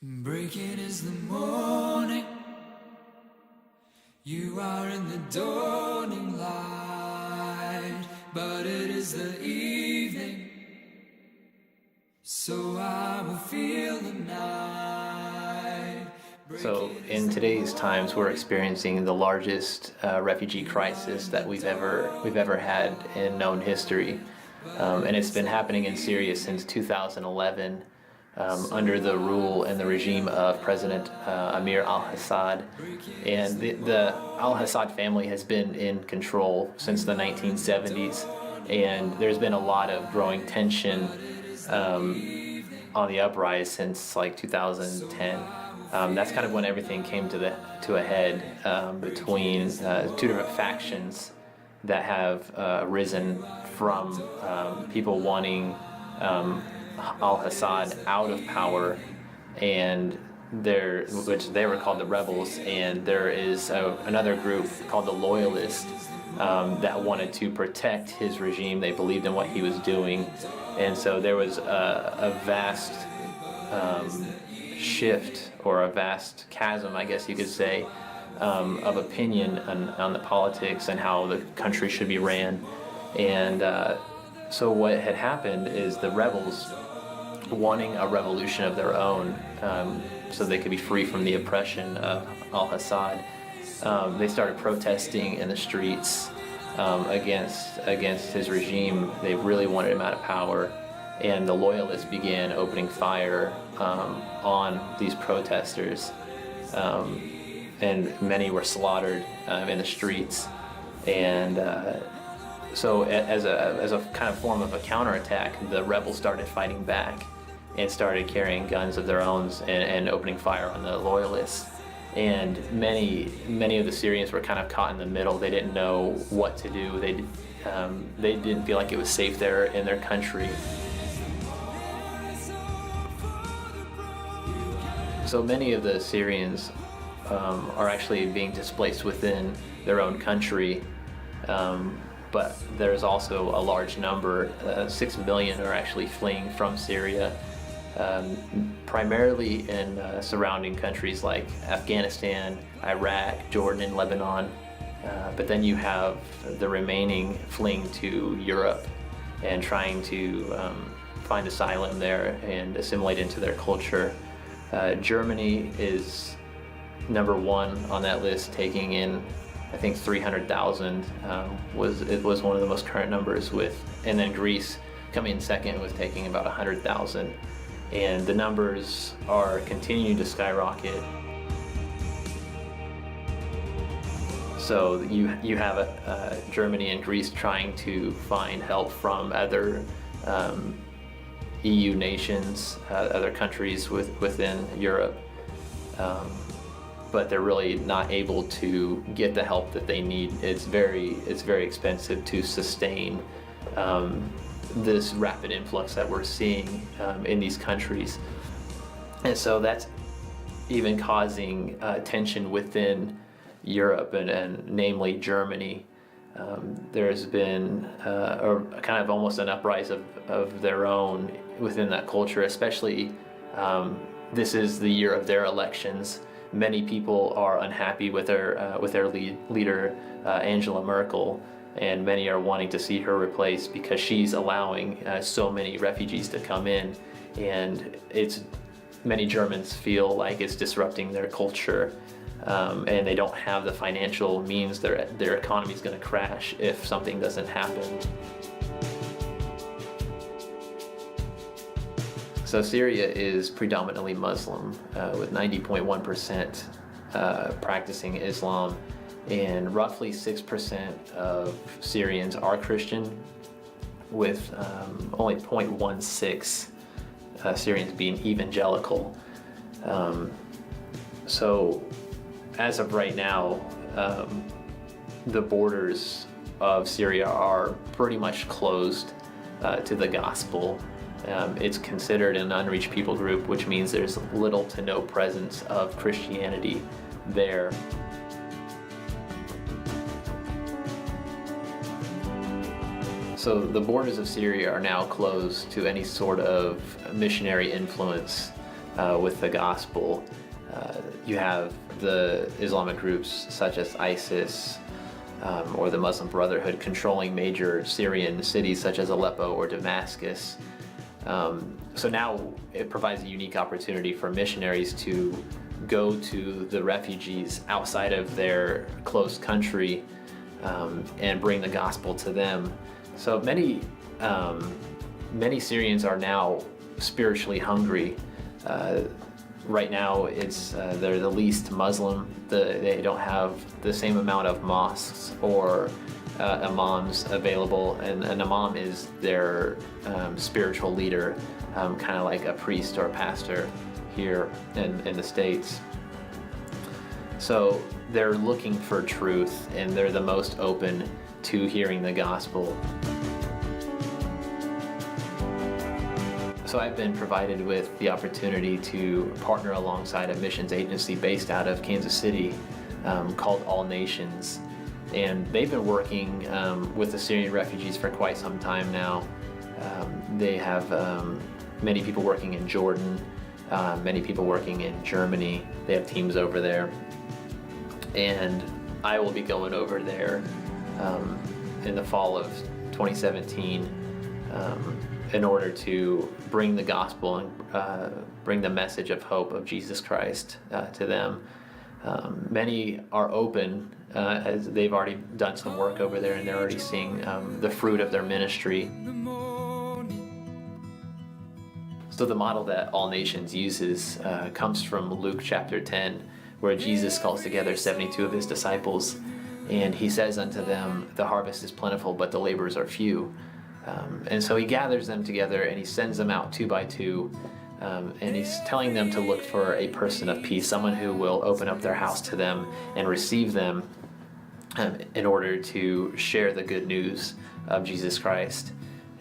Breaking is the morning. You are in the dawning light, but it is the evening, so I will feel the night. So in today's times, we're experiencing the largest refugee crisis that we've ever had in known history, and it's been happening in Syria since 2011, under the rule and the regime of President Amir al-Assad. And the al-Assad family has been in control since the 1970s, and there's been a lot of growing tension on the uprise since like 2010. That's kind of when everything came to a head between two different factions that have risen from people wanting al-Assad out of power, and which they were called the rebels, and there is another group called the loyalists that wanted to protect his regime. They believed in what he was doing, and so there was a vast shift, or a vast chasm, I guess you could say, of opinion on the politics and how the country should be ran. And so what had happened is the rebels, wanting a revolution of their own, so they could be free from the oppression of al-Assad, they started protesting in the streets against his regime. They really wanted him out of power, and the loyalists began opening fire on these protesters, and many were slaughtered in the streets. And so as a kind of form of a counterattack, the rebels started fighting back and started carrying guns of their own and opening fire on the loyalists. And many of the Syrians were kind of caught in the middle. They didn't know what to do. They didn't feel like it was safe there in their country. So many of the Syrians are actually being displaced within their own country, but there's also a large number, 6 million, are actually fleeing from Syria, primarily in surrounding countries like Afghanistan, Iraq, Jordan, and Lebanon. But then you have the remaining fleeing to Europe and trying to find asylum there and assimilate into their culture. Germany is number one on that list, taking in, I think, 300,000 was one of the most current numbers, and then Greece coming in second was taking about 100,000, and the numbers are continuing to skyrocket. So you have Germany and Greece trying to find help from other EU nations, other countries within Europe, but they're really not able to get the help that they need. It's very expensive to sustain this rapid influx that we're seeing in these countries, and so that's even causing tension within Europe, and namely Germany. There's been a kind of almost an uprising of their own within that culture, especially this is the year of their elections. Many people are unhappy with their leader, Angela Merkel, and many are wanting to see her replaced because she's allowing so many refugees to come in, and many Germans feel like it's disrupting their culture. And they don't have the financial means. Their economy is going to crash if something doesn't happen. So Syria is predominantly Muslim, with 90.1% practicing Islam, and roughly 6% of Syrians are Christian, with only 0.16 Syrians being evangelical. So as of right now, the borders of Syria are pretty much closed to the gospel. It's considered an unreached people group, which means there's little to no presence of Christianity there. So the borders of Syria are now closed to any sort of missionary influence with the gospel. You have the Islamic groups such as ISIS or the Muslim Brotherhood controlling major Syrian cities such as Aleppo or Damascus. So now it provides a unique opportunity for missionaries to go to the refugees outside of their close country and bring the gospel to them. So many Syrians are now spiritually hungry. Right now, they're the least Muslim. They don't have the same amount of mosques or imams available, and an imam is their spiritual leader, kind of like a priest or a pastor here in the States. So they're looking for truth, and they're the most open to hearing the gospel. So I've been provided with the opportunity to partner alongside a missions agency based out of Kansas City called All Nations. And they've been working with the Syrian refugees for quite some time now. They have many people working in Jordan, many people working in Germany. They have teams over there. And I will be going over there in the fall of 2017 in order to bring the gospel and bring the message of hope of Jesus Christ to them. Many are open as they've already done some work over there, and they're already seeing the fruit of their ministry. So the model that All Nations uses comes from Luke chapter 10, where Jesus calls together 72 of his disciples, and he says unto them, "The harvest is plentiful, but the laborers are few." And so he gathers them together and he sends them out 2 by 2, and he's telling them to look for a person of peace, someone who will open up their house to them and receive them in order to share the good news of Jesus Christ.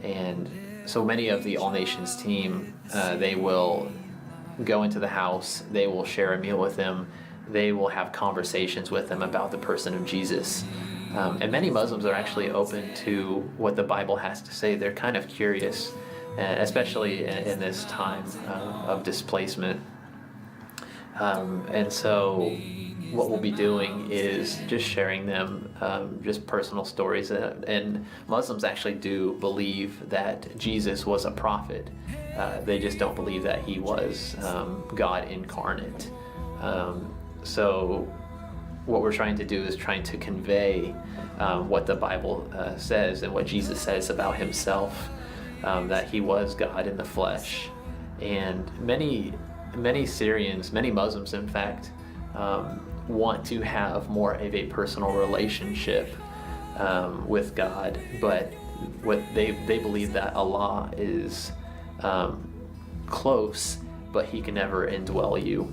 And so many of the All Nations team, they will go into the house, they will share a meal with them, they will have conversations with them about the person of Jesus. And many Muslims are actually open to what the Bible has to say. They're kind of curious, especially in this time of displacement. And so what we'll be doing is just sharing them just personal stories. And Muslims actually do believe that Jesus was a prophet. They just don't believe that he was God incarnate. So what we're trying to do is trying to convey what the Bible says and what Jesus says about himself, that he was God in the flesh. And many Syrians, many Muslims in fact, want to have more of a personal relationship with God, but what they believe that Allah is close, but he can never indwell you.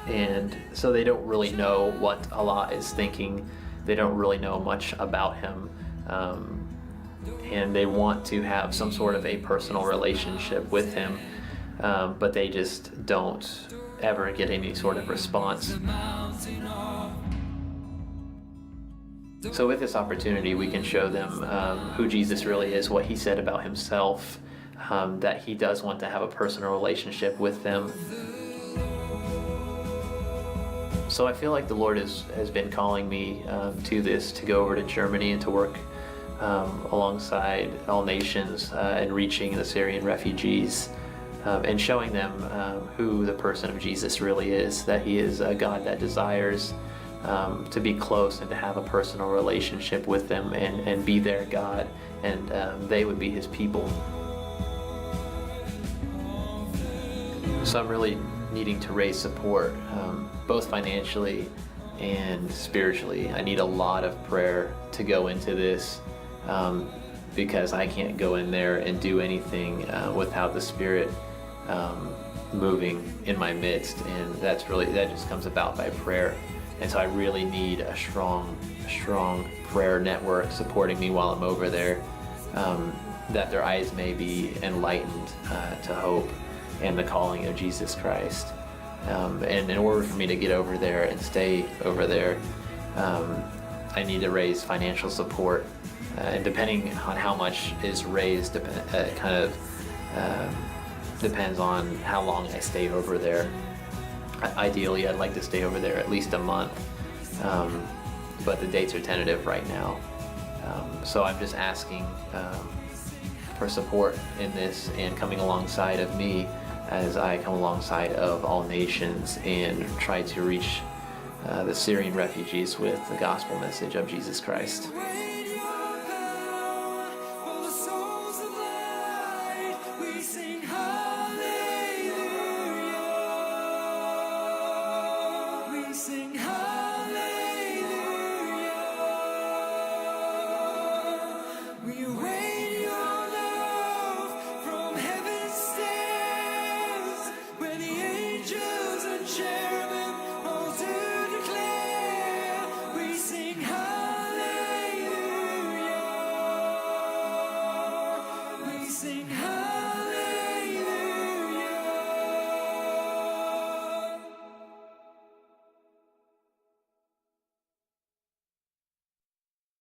And so they don't really know what Allah is thinking. They don't really know much about him. And they want to have some sort of a personal relationship with him, but they just don't ever get any sort of response. So with this opportunity, we can show them who Jesus really is, what he said about himself, that he does want to have a personal relationship with them. So I feel like the Lord has been calling me to this, to go over to Germany and to work alongside All Nations and reaching the Syrian refugees and showing them who the person of Jesus really is, that he is a God that desires to be close and to have a personal relationship with them and be their God, and they would be his people. So I'm really needing to raise support, both financially and spiritually. I need a lot of prayer to go into this, because I can't go in there and do anything without the Spirit moving in my midst, and that just comes about by prayer. And so I really need a strong prayer network supporting me while I'm over there, that their eyes may be enlightened to hope and the calling of Jesus Christ. And in order for me to get over there and stay over there, I need to raise financial support. And depending on how much is raised, depends on how long I stay over there. Ideally, I'd like to stay over there at least a month, but the dates are tentative right now. So I'm just asking for support in this and coming alongside of me as I come alongside of all nations and try to reach the Syrian refugees with the gospel message of Jesus Christ.